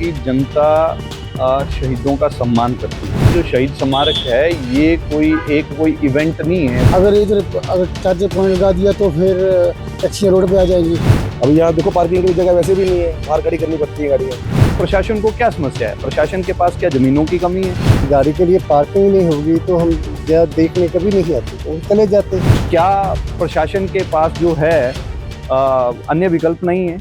कि जनता शहीदों का सम्मान करती है। जो शहीद स्मारक है ये कोई इवेंट नहीं है। अगर चार्जर पॉइंट लगा दिया तो फिर टैक्सियाँ रोड पे आ जाएंगी। अभी यहाँ देखो पार्किंग की जगह वैसे भी नहीं है, बाहर खड़ी करनी पड़ती है गाड़ियाँ। प्रशासन को क्या समस्या है? प्रशासन के पास क्या जमीनों की कमी है? गाड़ी के लिए पार्किंग नहीं होगी तो हम देखने कभी नहीं आते, तो चले जाते हैं। क्या प्रशासन के पास जो है अन्य विकल्प नहीं है?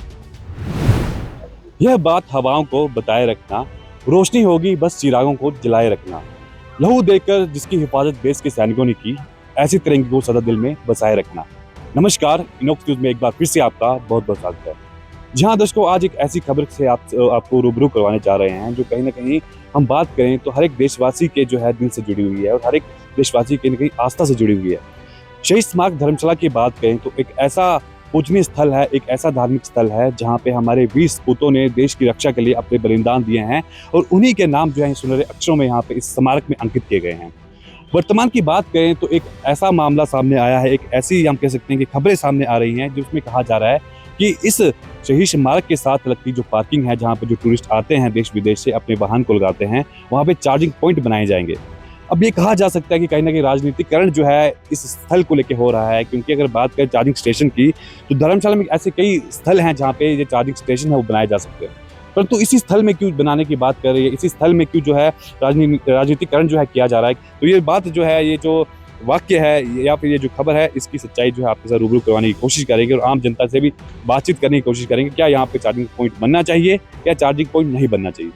यह बात हवाओं को बताए रखना, रोशनी होगी बस चिरागों को जलाए रखना। लहू देकर जिसकी हिफाजत देश के सैनिकों ने की, ऐसी तिरंगे को सदा दिल में बसाए रखना। नमस्कार, इनॉक्स न्यूज में एक बार फिर से आपका बहुत बहुत स्वागत है। जहां दर्शकों आज एक ऐसी खबर से आपको रूबरू करवाने जा रहे हैं जो कहीं ना कहीं हम बात करें तो हर एक देशवासी के जो है दिल से जुड़ी हुई है और हर एक देशवासी कहीं ना कहीं आस्था से जुड़ी हुई है। शहीद स्मारक धर्मशाला की बात करें तो एक ऐसा पूजनीय स्थल है, एक ऐसा धार्मिक स्थल है जहां पे हमारे वीर सपूतों ने देश की रक्षा के लिए अपने बलिदान दिए हैं और उन्हीं के नाम जो है सुनहरे अक्षरों में यहाँ पे इस स्मारक में अंकित किए गए हैं। वर्तमान की बात करें तो एक ऐसा मामला सामने आया है, एक ऐसी हम कह सकते हैं कि खबरें सामने आ रही हैं जिसमें कहा जा रहा है कि इस शहीद स्मारक के साथ लगती जो पार्किंग है, जहाँ पे जो टूरिस्ट आते हैं देश विदेश से अपने वाहन को लगाते हैं, वहाँ पे चार्जिंग पॉइंट बनाए जाएंगे। अब ये कहा जा सकता है कि कहीं ना कहीं राजनीतिकरण जो है इस स्थल को लेकर हो रहा है, क्योंकि अगर बात करें चार्जिंग स्टेशन की तो धर्मशाला में ऐसे कई स्थल हैं जहाँ पे ये चार्जिंग स्टेशन है वो बनाए जा सकते हैं, परंतु इसी स्थल में क्यों बनाने की बात कर रही है, इसी स्थल में क्यों जो है राजनीतिकरण जो है किया जा रहा है। तो ये बात जो है, ये जो वाक्य है या फिर ये जो खबर है, इसकी सच्चाई जो है आपके साथ रूबरू करवाने की कोशिश करेंगे और आम जनता से भी बातचीत करने की कोशिश करेंगे। क्या यहाँ पे चार्जिंग पॉइंट बनना चाहिए या चार्जिंग पॉइंट नहीं बनना चाहिए?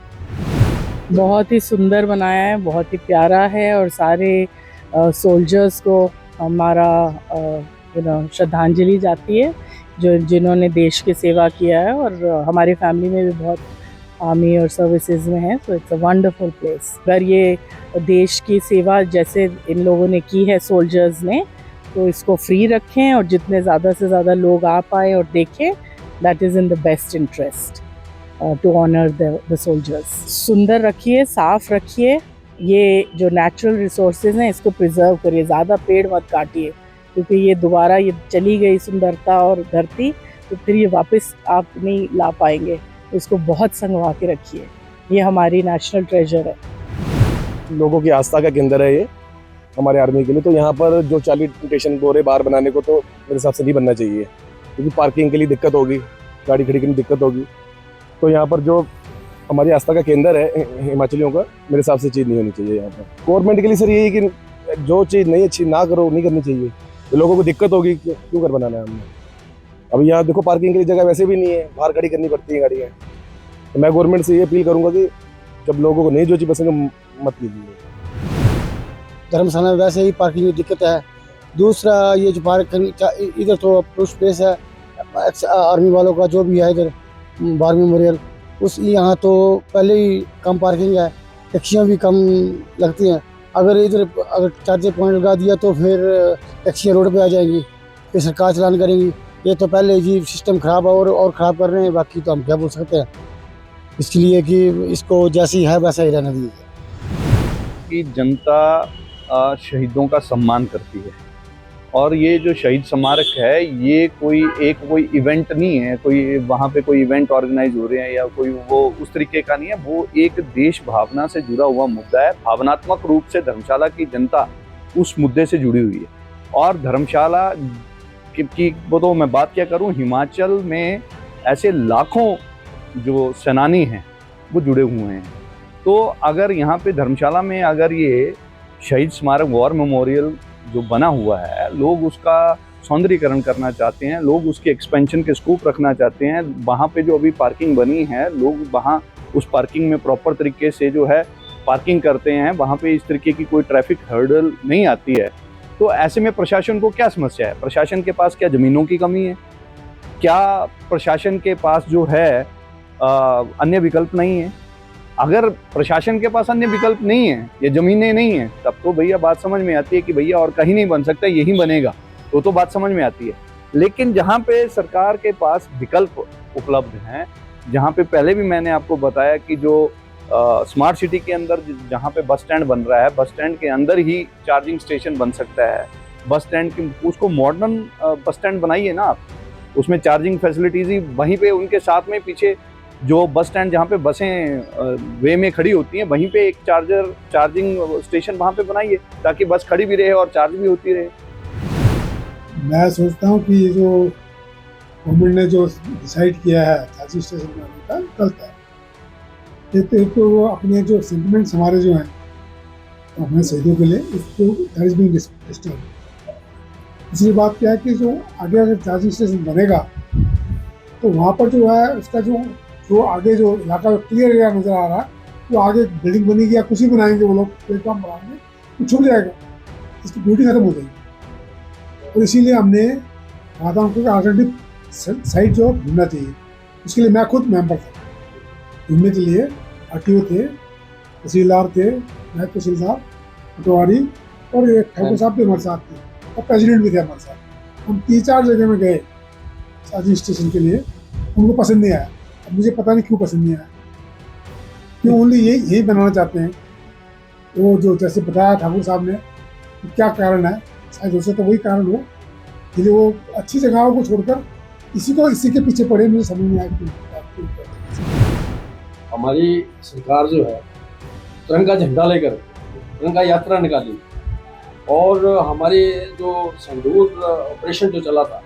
बहुत ही सुंदर बनाया है, बहुत ही प्यारा है और सारे सोल्जर्स को हमारा श्रद्धांजलि जाती है जो जिन्होंने देश की सेवा किया है और हमारी फैमिली में भी बहुत आर्मी और सर्विसेज में है। So it's a wonderful place. अगर ये देश की सेवा जैसे इन लोगों ने की है सोल्जर्स ने, तो इसको फ्री रखें और जितने ज़्यादा से ज़्यादा लोग आ पाए और देखें, that is in the best interest to honour the soldiers. सुंदर रखिए, साफ रखिए, ये जो नेचुरल रिसोर्सेज हैं इसको प्रिजर्व करिए, ज़्यादा पेड़ मत काटिए क्योंकि ये दोबारा ये चली गई सुंदरता और धरती तो फिर ये वापस आप नहीं ला पाएंगे। इसको बहुत संगवा के रखिए, ये हमारी नेशनल ट्रेजर है। लोगों की आस्था का केंद्र है ये हमारे आर्मी के लिए। तो यहाँ पर जो 40 स्टेशन बोरे बार बनाने को तो मेरे हिसाब से नहीं बनना चाहिए, क्योंकि पार्किंग के लिए दिक्कत होगी, गाड़ी खड़ी करने में दिक्कत होगी। तो यहाँ पर जो हमारी आस्था का केंद्र है हिमाचलियों का, मेरे हिसाब से चीज़ नहीं होनी चाहिए यहाँ पर। गवर्नमेंट के लिए सर यही कि जो चीज़ नहीं अच्छी ना करो, नहीं करनी चाहिए। तो लोगों को दिक्कत होगी, क्यों कर बनाना है हमने। अभी यहाँ देखो पार्किंग के लिए जगह वैसे भी नहीं है, बाहर खड़ी करनी पड़ती है गाड़ियाँ। तो मैं गवर्नमेंट से ये अपील करूँगा कि जब लोगों को नहीं जो चीज़ पसंद है मत कीजिए। धर्मशाला में वैसे ही पार्किंग की दिक्कत है। दूसरा ये जो पार्क इधर तो टूरिस्ट प्लेस है, आर्मी वालों का जो भी है इधर वार मेमोरियल, उस यहाँ तो पहले ही कम पार्किंग है, टैक्सियाँ भी कम लगती हैं। अगर चार्जर पॉइंट लगा दिया तो फिर टैक्सियाँ रोड पे आ जाएंगी, फिर सरकार चलान करेंगी। ये तो पहले जी सिस्टम ख़राब है और ख़राब कर रहे हैं, बाकी तो हम क्या बोल सकते हैं। इसके लिए कि इसको जैसी है वैसा ही रहना दीजिए। कि जनता शहीदों का सम्मान करती है और ये जो शहीद स्मारक है ये कोई इवेंट नहीं है, कोई वहाँ पे कोई इवेंट ऑर्गेनाइज हो रहे हैं या कोई वो उस तरीके का नहीं है। वो एक देश भावना से जुड़ा हुआ मुद्दा है। भावनात्मक रूप से धर्मशाला की जनता उस मुद्दे से जुड़ी हुई है और धर्मशाला की वो तो मैं बात क्या करूँ, हिमाचल में ऐसे लाखों जो सेनानी हैं वो जुड़े हुए हैं। तो अगर यहाँ पे धर्मशाला में अगर ये शहीद स्मारक वॉर मेमोरियल जो बना हुआ है, लोग उसका सौंदर्यीकरण करना चाहते हैं, लोग उसके एक्सपेंशन के स्कोप रखना चाहते हैं। वहाँ पे जो अभी पार्किंग बनी है, लोग वहाँ उस पार्किंग में प्रॉपर तरीके से जो है पार्किंग करते हैं, वहाँ पे इस तरीके की कोई ट्रैफिक हर्डल नहीं आती है। तो ऐसे में प्रशासन को क्या समस्या है? प्रशासन के पास क्या ज़मीनों की कमी है? क्या प्रशासन के पास जो है अन्य विकल्प नहीं है? अगर प्रशासन के पास अन्य विकल्प नहीं है, ये ज़मीनें नहीं है, तब तो भैया बात समझ में आती है कि भैया और कहीं नहीं बन सकता, यही बनेगा, तो बात समझ में आती है। लेकिन जहाँ पे सरकार के पास विकल्प उपलब्ध हैं, जहाँ पे पहले भी मैंने आपको बताया कि जो स्मार्ट सिटी के अंदर जहाँ पे बस स्टैंड बन रहा है, बस स्टैंड के अंदर ही चार्जिंग स्टेशन बन सकता है। बस स्टैंड की उसको मॉडर्न बस स्टैंड बनाइए ना आप, उसमें चार्जिंग फैसिलिटीज़ ही वहीं पे उनके साथ में पीछे जो बस स्टैंड जहाँ पे बसें वे में खड़ी होती हैं वहीं पे एक चार्जिंग स्टेशन वहाँ पे बनाइए, ताकि बस खड़ी भी रहे और चार्ज भी होती रहे। मैं सोचता हूँ कि ये जो गवर्नमेंट ने जो डिसाइड किया है चार्जिंग स्टेशन बनाने का, गलत है। एक तो वो अपने जो सेंटिमेंट्स हमारे जो हैं अपने शहीदों के लिए, उसको दैट इज बीइंग डिस्टर्ब। दूसरी बात क्या है कि जो आगे अगर चार्जिंग स्टेशन बनेगा तो वहाँ पर जो है उसका जो आगे जो इलाका क्लियर एरिया नज़र आ रहा है, वो आगे बिल्डिंग बनेगी या कुछ ही बनाएंगे वो लोग, प्लेटफॉर्म बनाएंगे, वो छूट जाएगा, इसकी ब्यूटी खत्म हो जाएगी। और इसीलिए हमने कहा था उनको अल्टरनेटिव साइट जो ढूंढना चाहिए। उसके लिए मैं खुद मेंबर था, ढूंढने के लिए आरटीओ थे, तहसीलदार थे, नायब तहसीलदार, पटवारी और एक ठाकुर साहब भी हमारे साथ थे और प्रेसिडेंट भी थे हमारे साथ। हम 3-4 जगह में गए चार्जिंग स्टेशन के लिए, उनको पसंद नहीं आया। अब मुझे पता नहीं क्यों पसंद नहीं आया, क्यों ओनली यही बनाना चाहते हैं। वो जो जैसे बताया ठाकुर साहब ने, क्या कारण है, शायद हो सकता तो वही कारण हो कि वो अच्छी जगहों को छोड़कर इसी के पीछे पड़े। मुझे समझ नहीं आया क्यों। हमारी सरकार जो है तिरंगा झंडा लेकर तिरंगा यात्रा निकाली, और हमारे जो संगरूर ऑपरेशन जो चला था,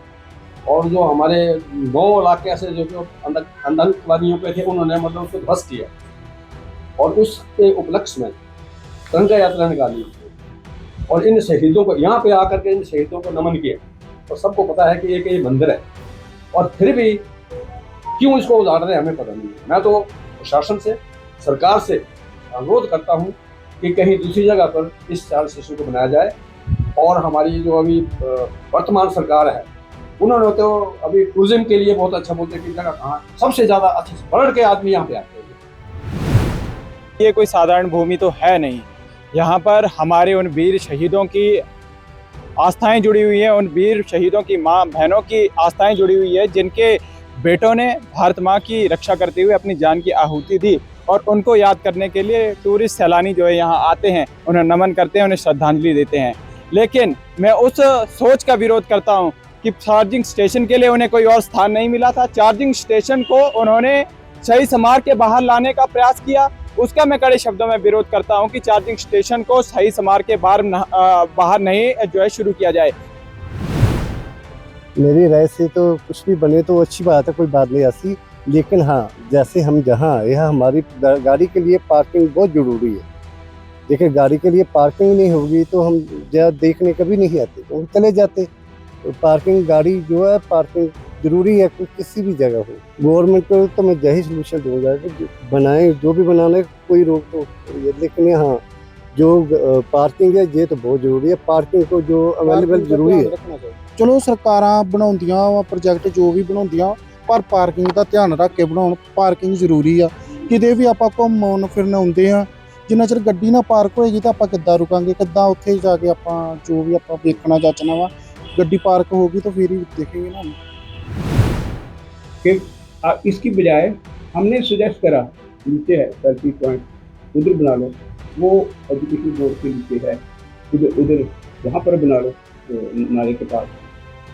और जो हमारे 9 इलाके ऐसे जो आतंकवादियों पे थे, उन्होंने मतलब उसको ध्वस्त किया, और उसके उपलक्ष्य में तिरंगा यात्रा निकाली और इन शहीदों को यहाँ पे आकर के इन शहीदों को नमन किया। और सबको पता है कि ये मंदिर है, और फिर भी क्यों इसको उजाड़ रहे हैं हमें पता नहीं है। मैं तो प्रशासन से, सरकार से अनुरोध करता हूँ कि कहीं दूसरी जगह पर इस चार्ज स्टेशन को बनाया जाए। और हमारी जो अभी वर्तमान सरकार है, उन्होंने तो अभी टूरिज्म के लिए बहुत अच्छा बोलते हैं कि जगह कहाँ, सबसे ज़्यादा अच्छे से वर्ल्ड के आदमी यहाँ पे आते हैं। ये कोई साधारण भूमि तो है नहीं। यहाँ पर हमारे उन वीर शहीदों की आस्थाएं जुड़ी हुई हैं, उन वीर शहीदों की माँ बहनों की आस्थाएं जुड़ी हुई है, जिनके बेटों ने भारत माँ की रक्षा करते हुए अपनी जान की आहुति दी, और उनको याद करने के लिए टूरिस्ट सैलानी जो है यहाँ आते हैं, उन्हें नमन करते हैं, उन्हें श्रद्धांजलि देते हैं। लेकिन मैं उस सोच का विरोध करता हूँ कि चार्जिंग स्टेशन के लिए उन्हें कोई और स्थान नहीं मिला था। चार्जिंग स्टेशन को उन्होंने शहीद स्मारक के बाहर लाने का प्रयास किया, उसका मैं कड़े शब्दों में विरोध करता हूं कि चार्जिंग स्टेशन को शहीद स्मारक के बाहर नहीं जो है शुरू किया जाए। मेरी राय से तो कुछ भी बने तो अच्छी बात है, कोई बात नहीं ऐसी। लेकिन हाँ, जैसे हम जहाँ यह हमारी गाड़ी के लिए पार्किंग बहुत ज़रूरी है। देखिए, गाड़ी के लिए पार्किंग नहीं होगी तो हम जहाँ देखने कभी नहीं आते, तो चले जाते। तो पार्किंग, गाड़ी जो है पार्किंग ज़रूरी है, किसी भी जगह हो। गवर्नमेंट को तो मैं यही सोल्यूशन दूंगा कि बनाएं, जो भी बनाने कोई रोक तो, लेकिन हाँ जो पार्किंग है ये तो बहुत ज़रूरी है। पार्किंग को जो अवेलेबल ज़रूरी है। चलो सरकारां बनाउंदियां वा प्रोजेक्ट जो भी बनाउंदियां, पर पार्किंग का ध्यान रख के बनाउण। पार्किंग जरूरी आ, किते भी आपां घुम्मण फिरन आउंदे आ, जिन्ना चिर गड्डी ना पार्क होएगी तो आपां किद्दां रुकांगे, किद्दां उत्थे जाके आपां जो भी आपां देखना जाचना वा। गड्डी पार्क होगी तो फिर ही देखेंगे ना। कि इसकी बजाय हमने सुजेस्ट करा, नीचे है सर्किल पॉइंट, उधर बना लो, वो एजुकेशन बोर्ड के नीचे है, उधर वहाँ पर बना लो, तो नाले के पास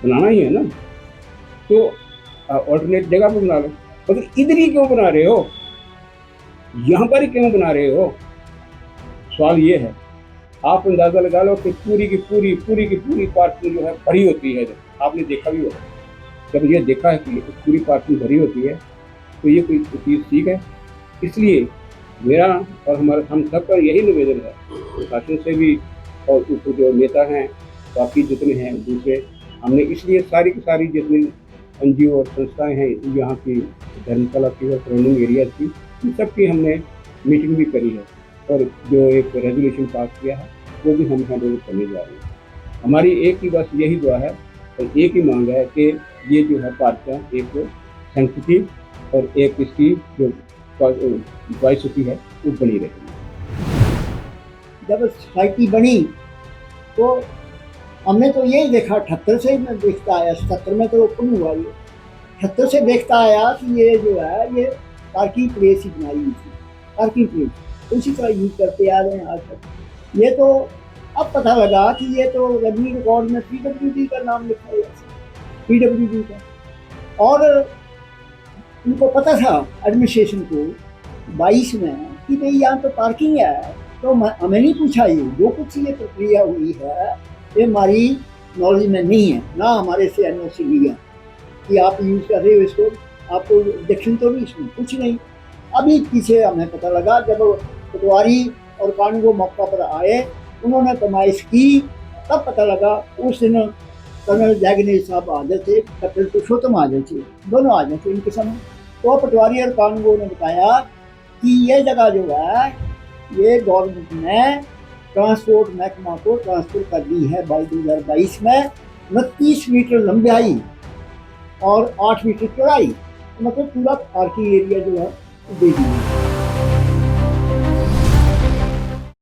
बनाना ही है ना, तो ऑल्टरनेट जगह पर बना लो। मगर इधर ही क्यों बना रहे हो, यहाँ पर ही क्यों बना रहे हो? सवाल ये है। आप अंदाज़ा लगा लो कि पूरी की पूरी पार्किंग जो है भरी होती है। आपने देखा भी होगा, जब ये देखा है कि पूरी पार्किंग भरी होती है तो ये कोई चीज़ ठीक है। इसलिए मेरा और हम सब का यही निवेदन है, प्रशासन से भी और जो नेता हैं, बाकी जितने हैं दूसरे, हमने इसलिए सारी की सारी जितनी NGO और संस्थाएं हैं यहाँ की, धर्मशाला की और सराउंडिंग एरिया की, इन सब की हमने मीटिंग भी करी है, और जो एक रेजोल्यूशन पास किया है वो भी हम हैंड करने जा रहे हैं। हमारी एक ही बस यही दुआ है और एक ही मांग है कि ये जो है पार्क एक सैंक्टिटी और एक इसकी जो वॉइसिटी है वो बनी रहेगी। जब सोसाइटी बनी तो हमने तो यही देखा, 78 से मैं देखता आया, 77 में तो ओपन हुआ ये, 78 से देखता आया कि ये जो है ये पार्किंग प्लेस ही बनाई हुई थी, पार्किंग प्लेस उसी तरह यूज करते आ रहे हैं आज तक। ये तो अब पता लगा कि ये तो रेवेन्यू रिकॉर्ड में PWD का नाम लिखा हुआ है, PWD का। और उनको पता था एडमिनिस्ट्रेशन को 22 में कि भाई यहाँ तो पार्किंग है, तो हमें नहीं पूछा। ये जो कुछ ये प्रक्रिया हुई है ये हमारी नॉलेज में नहीं है, ना हमारे से एनओसी लिया कि आप यूज़ कर रहे हो इसको, आपको ऑब्जेक्शन तो नहीं, इसमें कुछ नहीं। अभी पीछे हमें पता लगा जब पटवारी और कानून मौका पर आए, उन्होंने फरमाइश की, तब पता लगा। उस दिन कर्नल जैगनी साहब हाजिर थे, कैप्टन पुरुषोत्तम हाजिर थे, दोनों हाजिर थे इनके सामने। तो पटवारी और कानून ने बताया कि ये जगह जो है ये गवर्नमेंट ने ट्रांसपोर्ट महकमा को ट्रांसफर कर दी है 2022 में। 29 मीटर लंबाई और 8 मीटर चौड़ाई, मतलब पूरा पार्किंग एरिया जो है दे दी है।